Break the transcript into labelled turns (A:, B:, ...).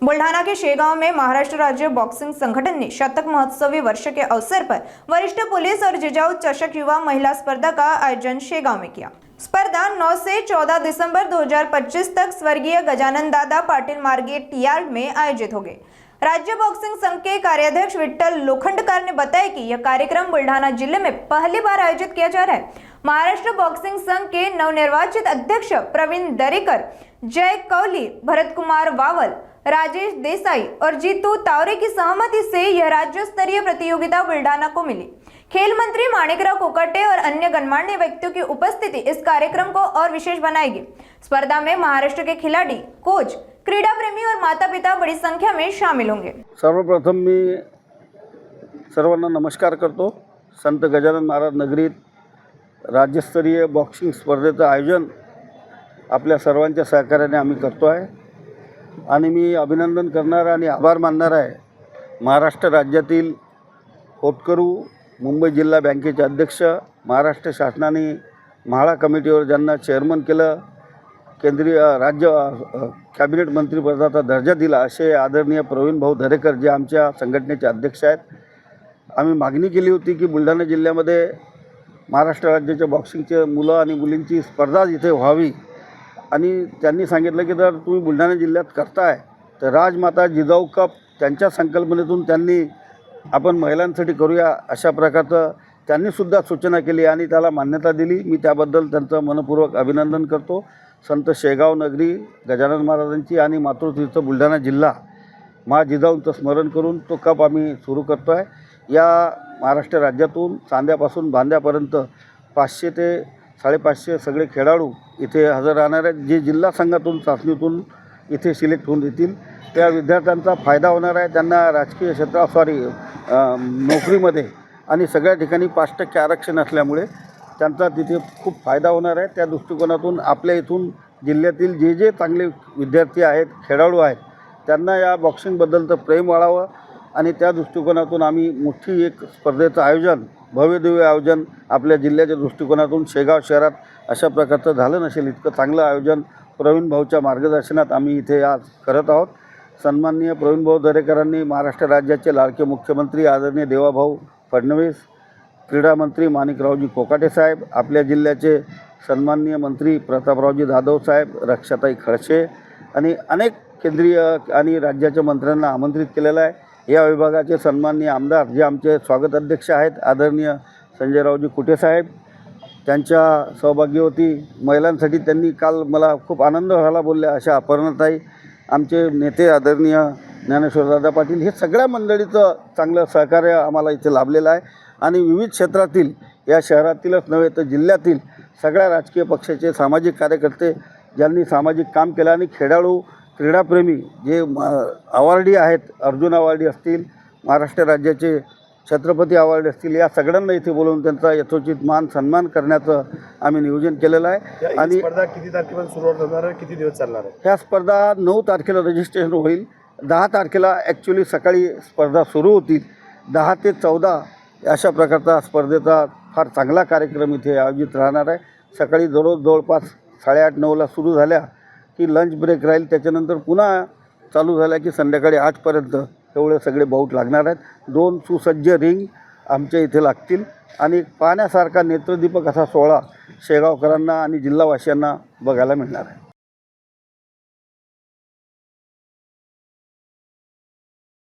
A: बुल्ढाना के शेगांव में महाराष्ट्र राज्य बॉक्सिंग संगठन ने शतक महोत्सवी वर्ष के अवसर पर वरिष्ठ पुलिस और जिजाऊ चषक युवा महिला स्पर्धा का आयोजन शेगांव में किया। स्पर्धा 9 से 14 दिसंबर 2025 तक स्वर्गीय गजानन दादा पाटिल मार्केट यार्ड में आयोजित होगी। राज्य बॉक्सिंग संघ के कार्याध्यक्ष विठ्ठल लोखंडकर ने बताया कि यह कार्यक्रम बुल्ढाना जिले में पहली बार आयोजित किया जा रहा है। महाराष्ट्र बॉक्सिंग संघ के नवनिर्वाचित अध्यक्ष प्रवीण दरेकर, जय कौली, भरत कुमार वावल, राजेश देसाई और जीतू तावरे की सहमति से यह राज्य स्तरीय प्रतियोगिता बुल्ढाना को मिली। खेल मंत्री माणिकराव कोकाटे और अन्य गणमान्य व्यक्तियों की उपस्थिति इस कार्यक्रम को और विशेष बनाएगी। स्पर्धा में महाराष्ट्र के खिलाड़ी, कोच, क्रीडा प्रेमी और माता पिता बड़ी संख्या में शामिल होंगे।
B: सर्वप्रथम मी सर्वांना नमस्कार करतो। संत गजानन महाराज नगरीत राज्यस्तरीय बॉक्सिंग स्पर्धेचं आयोजन आपल्या सर्वांच्या सहकार्याने आम्ही करतो आहे आणि मी अभिनंदन करणार आणि आभार मानणार आहे महाराष्ट्र राज्यातील होतकरू, मुंबई जिल्हा बँकेचे अध्यक्ष, महाराष्ट्र शासनाने म्हाडा कमिटीवर ज्यांना चेअरमन केलं, केंद्रीय राज्य कॅबिनेट मंत्रिपदाचा दर्जा दिला असे आदरणीय प्रवीण भाऊ दरेकर जे आमच्या संघटनेचे अध्यक्ष आहेत। आम्ही मागणी केली होती की बुलढाणा जिल्ह्यामध्ये महाराष्ट्र राज्याच्या बॉक्सिंगचे मुलं आणि मुलींची स्पर्धा इथे व्हावी आणि त्यांनी सांगितलं की जर तुम्ही बुलढाणा जिल्ह्यात करताय तर राजमाता जिजाऊ कप त्यांच्या संकल्पनेतून त्यांनी आपण महिलांसाठी करूया अशा प्रकारचं त्यांनीसुद्धा सूचना केली आणि त्याला मान्यता दिली। मी त्याबद्दल त्यांचं मनपूर्वक अभिनंदन करतो। संत शेगाव नगरी गजानन महाराजांची आणि मातृतीर्थ बुलढाणा जिल्हा मा जिजाऊंचं स्मरण करून तो कप आम्ही सुरू करतो आहे। या महाराष्ट्र राज्यातून चांद्यापासून बांद्यापर्यंत 500 ते 550 सगळे खेळाडू इथे हजर राहणार आहेत। जे जिल्हा संघातून चाचणीतून इथे सिलेक्ट होऊन येतील त्या विद्यार्थ्यांचा फायदा होणार आहे। त्यांना राजकीय क्षेत्रात नोकरीमध्ये आणि सगळ्या ठिकाणी 5% आरक्षण असल्यामुळे त्यांचा तिथे खूप फायदा होणार आहे। त्या दृष्टिकोनातून आपल्या इथून जिल्ह्यातील जे चांगले विद्यार्थी आहेत, खेळाडू आहेत, त्यांना या बॉक्सिंगबद्दलचं प्रेम वाढावं आणि त्या दृष्टिकोनातून आम्ही मोठी एक स्पर्धेचं आयोजन, भव्यदिव्य आयोजन आपल्या जिल्ह्याच्या दृष्टिकोनातून शेगाव शहरात अशा प्रकारचं झालं नसेल इतकं चांगलं आयोजन प्रवीण भाऊच्या मार्गदर्शनात आम्ही इथे आज करत आहोत। सन्माननीय प्रवीण भाऊ दरेकरांनी महाराष्ट्र राज्याचे लाडके मुख्यमंत्री आदरणीय देवाभाऊ फडणवीस, क्रीडा मंत्री माणिकरावजी कोकाटे साहेब, आपल्या जिल्ह्याचे सन्माननीय मंत्री प्रतापरावजी जाधव साहेब, रक्षाताई खडसे आणि अनेक केंद्रीय आणि राज्याच्या मंत्र्यांना आमंत्रित केलेलं आहे। या विभागाचे सन्माननीय आमदार जे आमचे स्वागत अध्यक्ष आहेत आदरणीय संजयरावजी कुटे साहेब, त्यांच्या सहभागी होती। महिलांसाठी त्यांनी काल मला खूप आनंद झाला बोलल्या अशा अपर्णाताई, आमचे नेते आदरणीय ज्ञानेश्वरदादा पाटील, हे सगळ्या मंडळीचं चांगलं सहकार्य आम्हाला इथे लाभलेलं आहे आणि विविध क्षेत्रातील या शहरातीलच नव्हे तर जिल्ह्यातील सगळ्या राजकीय पक्षाचे सामाजिक कार्यकर्ते ज्यांनी सामाजिक काम केलं आणि खेळाडू, क्रीडाप्रेमी जे अवॉर्डी आहेत, अर्जुन अवॉर्डी असतील, महाराष्ट्र राज्याचे छत्रपती अवॉर्ड असतील, या सगळ्यांना इथे बोलवून त्यांचा यथोचित मान सन्मान करण्याचं आम्ही नियोजन केलेलं आहे। आणि
C: स्पर्धा किती तारखेपासून सुरुवात होणार आहे, किती दिवस चालणार आहे?
B: ह्या स्पर्धा 9 तारखेला रजिस्ट्रेशन होईल। 10 तारखेला ॲक्च्युली सकाळी स्पर्धा सुरू होतील। 10 ते 14 अशा प्रकारचा स्पर्धेचा फार चांगला कार्यक्रम इथे आयोजित राहणार आहे। सकाळी जवळपास 8:30-9ला सुरू झाल्या की लंच ब्रेक राहील, त्याच्यानंतर पुन्हा चालू झाल्या की संध्याकाळी 8पर्यंत एवढे सगळे बाऊट लागणार आहेत। 2 सुसज्ज रिंग आमच्या इथे लागतील आणि पाहण्यासारखा नेत्रदीपक असा सोहळा शेगावकरांना आणि जिल्हावासियांना बघायला मिळणार आहे।